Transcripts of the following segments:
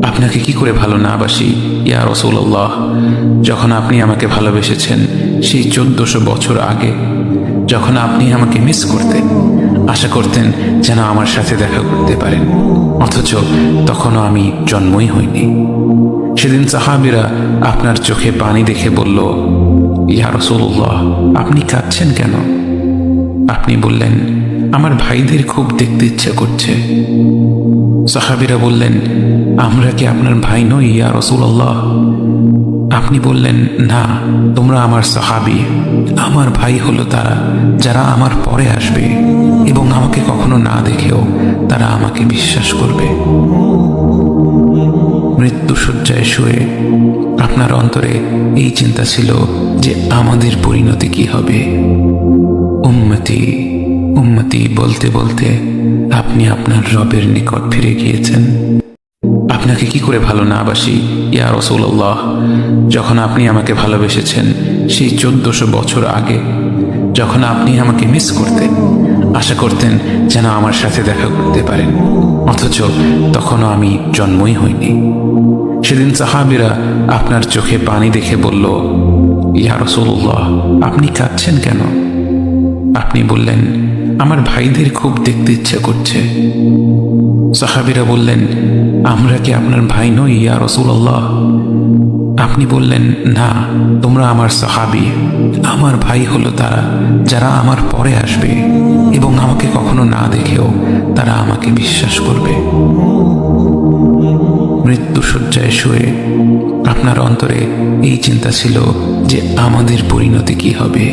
আপনাকে কি করে ভালো না বাসি ইয়া রাসূলুল্লাহ। যখন আপনি আমাকে ভালোবেসেছেন সেই 1400 বছর আগে, যখন আপনি আমাকে মিস করতেন, আশা করতেন যেন আমার সাথে দেখা করতে পারেন, অথচ তখনও আমি জন্মই হইনি। সেদিন সাহাবীরা আপনার চোখে পানি দেখে বলল, ইয়া রাসূলুল্লাহ, আপনি কাঁদছেন কেন? আপনি বললেন, আমার ভাইদের খুব দেখতে ইচ্ছা করছে। সাহাবীরা বললেন, আমরা কি আপনার ভাই নই ইয়া রাসূলুল্লাহ? আপনি বললেন, না, তোমরা আমার সাহাবী। আমার ভাই হলো তারা যারা আমার পরে আসবে এবং আমাকে কখনো না দেখেও তারা আমাকে বিশ্বাস করবে। মৃত্যুশয্যায় শুয়ে আপনার অন্তরে এই চিন্তা ছিল যে আমাদের পরিণতি কি হবে। উম্মতি উম্মতি বলতে বলতে আপনি আপনার রবের নিকট ফিরে গিয়েছেন। আপনাকে কি করে ভালো না বাসি ইয়া রাসূলুল্লাহ। যখন আপনি আমাকে ভালোবেসেছেন সেই 1400 বছর আগে, যখন আপনি আমাকে মিস করতেন, আশা করতেন যেন আমার সাথে দেখা করতে পারেন, অথচ তখনও আমি জন্মই হইনি। সেদিন সাহাবীরা আপনার চোখে পানি দেখে বলল, ইয়া রাসূলুল্লাহ, আপনি কাঁদছেন কেন? আপনি বললেন, আমার ভাইদের খুব দেখতে ইচ্ছা করছে। সাহাবীরা বললেন, আমরা কি আপনার ভাই নই ইয়া রাসূলুল্লাহ? আপনি বললেন, না, তোমরা আমার সাহাবী। আমার ভাই হলো তারা যারা আমার পরে আসবে এবং আমাকে কখনো না দেখেও তারা আমাকে বিশ্বাস করবে। মৃত্যুশয্যায় শুয়ে আপনার অন্তরে এই চিন্তা ছিল যে আমাদের পরিণতি কি হবে।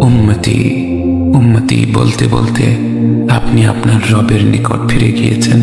উম্মতি উম্মতি বলতে বলতে আপনি আপনার রবের নিকট ফিরে গিয়েছেন।